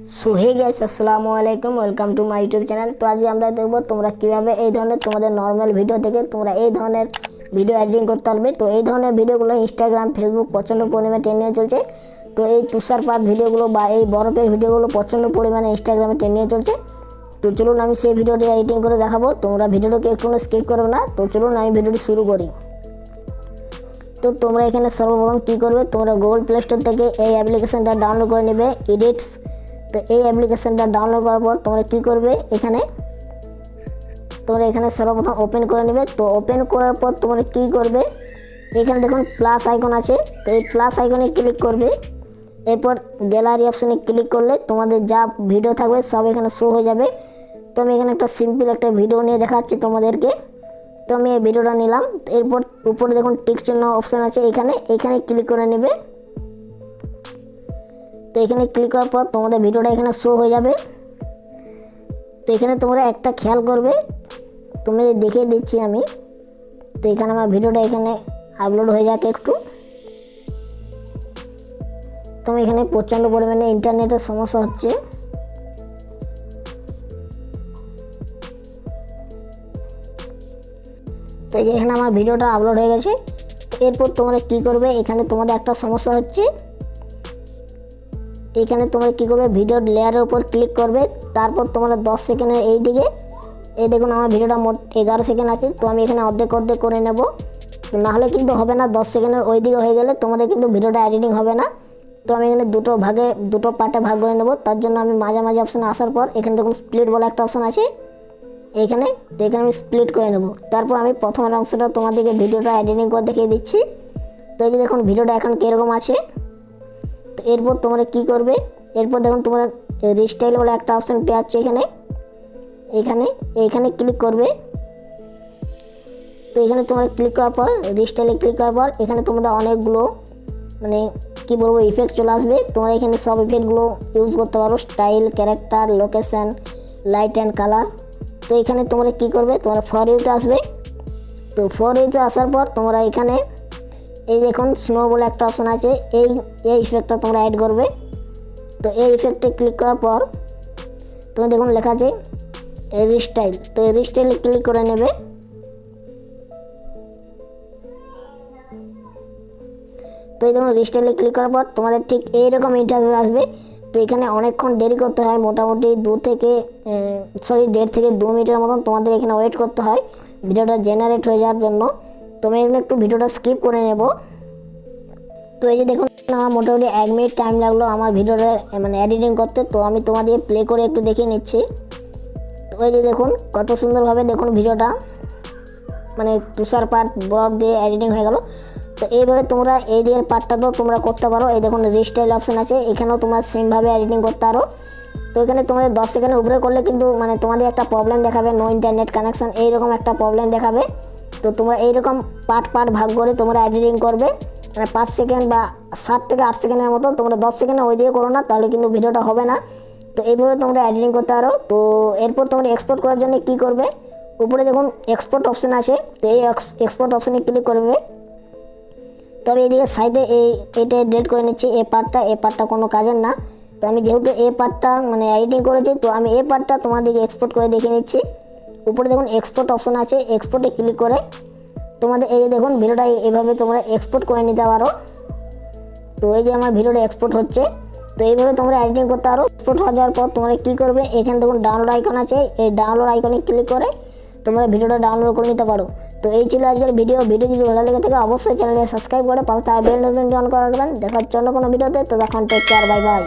So hey guys, আসসালামু আলাইকুম, welcome to my YouTube channel. তো আজকে আমরা দেখব তোমরা কীভাবে এই ধরনের তোমাদের নর্মাল ভিডিও থেকে তোমরা এই ধরনের ভিডিও এডিটিং করতে পারবে। তো এই ধরনের ভিডিওগুলো ইনস্টাগ্রাম, ফেসবুক প্রচণ্ড পরিমাণে ট্রেন্ডিংয়ে চলছে। তো এই তুষারপাত ভিডিওগুলো বা এই বরফের ভিডিওগুলো প্রচণ্ড পরিমাণে ইনস্টাগ্রামে ট্রেন্ডিংয়ে চলছে। তো চলুন আমি সেই ভিডিওটি এডিটিং করে দেখাবো, তোমরা ভিডিওটাকে একটু স্কিপ করবে না। তো চলুন আমি ভিডিওটি শুরু করি। তো তোমরা এখানে সর্বপ্রথম কী করবে, তোমরা গুগল প্লে স্টোর থেকে এই অ্যাপ্লিকেশানটা ডাউনলোড করে নেবে, এডিটস। তো এই অ্যাপ্লিকেশানটা ডাউনলোড করার পর তোমরা কী করবে, তোমরা এখানে সর্বপ্রথম ওপেন করে নেবে। তো ওপেন করার পর তোমরা কী করবে, এখানে দেখুন প্লাস আইকন আছে, তো এই প্লাস আইকনে ক্লিক করবে। এরপর গ্যালারি অপশানে ক্লিক করলে তোমাদের যা ভিডিও থাকবে সব এখানে শো হয়ে যাবে। তো আমি এখানে একটা সিম্পল একটা ভিডিও নিয়ে দেখাচ্ছি তোমাদেরকে। তো আমি এই ভিডিওটা নিলাম। এরপর উপরে দেখুন টিক চিহ্ন অপশান আছে, এখানে ক্লিক করে নেবে। তো এখানে ক্লিক করার পর তোমাদের ভিডিওটা এখানে শো হয়ে যাবে। তো এখানে তোমরা একটা খেয়াল করবে, তোমাদের দেখিয়ে দিচ্ছি আমি। তো এখানে আমার ভিডিওটা এখানে আপলোড হয়ে যাক একটু। তো এখানে প্রচণ্ড পরিমাণে ইন্টারনেটের সমস্যা হচ্ছে। তো এখানে আমার ভিডিওটা আপলোড হয়ে গেছে। এরপর তোমরা কী করবে, এখানে তোমাদের একটা সমস্যা হচ্ছে, এখানে তোমরা কী করবে, ভিডিওর লেয়ারের উপর ক্লিক করবে। তারপর তোমরা 10 সেকেন্ডের এই দিকে, এই দেখুন আমার ভিডিওটা মোট 11 সেকেন্ড আছে। তো আমি এখানে অর্ধেক করে নেব, তো নাহলে কিন্তু হবে না। 10 সেকেন্ডের ওই দিকে হয়ে গেলে তোমাদের কিন্তু ভিডিওটা এডিটিং হবে না। তো আমি এখানে দুটো পার্টে ভাগ করে নেব। তার জন্য আমি মাঝামাঝি অপশানে আসার পর এখানে দেখুন স্প্লিট বলে একটা অপশান আছে, এখানে আমি স্প্লিট করে নেব। তারপর আমি প্রথমের অংশটা তোমাদেরকে ভিডিওটা এডিটিং করে দেখিয়ে দিচ্ছি। তো এই যে দেখুন ভিডিওটা এখন কীরকম আছে। তো এরপর তোমরা কী করবে, এরপর দেখুন তোমরা রিস্টাইল বলে একটা অপশান পেয়ে যাচ্ছে, এখানে ক্লিক করবে। তো এখানে তোমরা ক্লিক করার পর রিস্টাইলে ক্লিক করার পর এখানে তোমরা অনেকগুলো কী বলবো ইফেক্ট চলে আসবে। তোমরা এখানে সব ইফেক্টগুলো ইউজ করতে পারো, style, character, location, light and colour. তো এখানে তোমরা কী করবে, তোমরা ফর ইউতে আসবে। তো ফর ইউতে আসার পর তোমরা এখানে এই দেখুন স্নো বলে একটা অপশান আছে, এই ইফেক্টটা তোমরা অ্যাড করবে। তো এই ইফেক্টে ক্লিক করার পর তোমরা দেখুন লেখা আছে রিস্টাইল। তো এই রিস্টাইলে ক্লিক করে নেবে। তো এই দেখুন রিস্টাইলে ক্লিক করার পর তোমাদের ঠিক এইরকম ইন্টারভিউ আসবে। তো এখানে অনেকক্ষণ দেরি করতে হয়, মোটামুটি 1.5 থেকে 2 মিনিটের মতন তোমাদের এখানে ওয়েট করতে হয় ভিডিওটা জেনারেট হয়ে যাওয়ার জন্য। তুমি এখানে একটু ভিডিওটা স্কিপ করে নেব। তো এই যে দেখুন আমার মোটামুটি 1 মিনিট টাইম লাগলো আমার ভিডিওটা এডিটিং করতে। তো আমি তোমাদের প্লে করে একটু দেখিয়ে নিচ্ছি। তো এই যে দেখুন কত সুন্দরভাবে দেখুন ভিডিওটা তুষারপাত বরফ দিয়ে এডিটিং হয়ে গেল। তো এইভাবে তোমরা এই দিকের পার্টটাতেও তোমরা করতে পারো। এই দেখুন রিস্টাইল অপশান আছে, এখানেও তোমরা সেমভাবে এডিটিং করতে পারো। তো এখানে তোমাদের 10 সেকেন্ডের উপরে করলে কিন্তু তোমাদের একটা প্রবলেম দেখাবে, নো ইন্টারনেট কানেকশান, এইরকম একটা প্রবলেম দেখাবে। তো তোমরা এইরকম পার্ট ভাগ করে তোমরা এডিটিং করবে, 5 সেকেন্ড বা 7 থেকে 8 সেকেন্ডের মতো। তোমরা 10 সেকেন্ডে ওই দিয়ে করো না, তাহলে কিন্তু ভিডিওটা হবে না। তো এইভাবে তোমরা এডিটিং করতে পারো। তো এরপর তোমরা এক্সপোর্ট করার জন্য কী করবে, উপরে দেখুন এক্সপোর্ট অপশান আছে, তো এই এক্সপোর্ট অপশানে ক্লিক করবে। তবে এইদিকে সাইডে এটা ডিলিট করে নিচ্ছি, এই পার্টটা কোনো কাজের না। তো আমি যেহেতু এই পার্টটা এডিটিং করেছি, তো আমি এই পার্টটা তোমাদেরকে এক্সপোর্ট করে দেখিয়ে নিচ্ছি। উপরে দেখুন এক্সপোর্ট অপশান আছে, এক্সপোর্টে ক্লিক করে তোমাদের এই যে দেখুন ভিডিওটা এইভাবে তোমরা এক্সপোর্ট করে নিতে পারো। তো এই যে আমার ভিডিওটা এক্সপোর্ট হচ্ছে। তো এইভাবে তোমরা এডিটিং করতে পারো। এক্সপোর্ট হয়ে যাওয়ার পর তোমরা কী করবে, এখানে দেখুন ডাউনলোড আইকন আছে, এই ডাউনলোড আইকনে ক্লিক করে তোমরা ভিডিওটা ডাউনলোড করে নিতে পারো। তো এই ছিল আজকের ভিডিও যদি ভালো লেগে থাকে অবশ্যই চ্যানেলকে সাবস্ক্রাইব করে পাশে বেল আইকনটি অন করে রাখবেন। দেখার জন্য কোনো ভিডিওতে। তো তখন টেক কেয়ার, বাই বাই।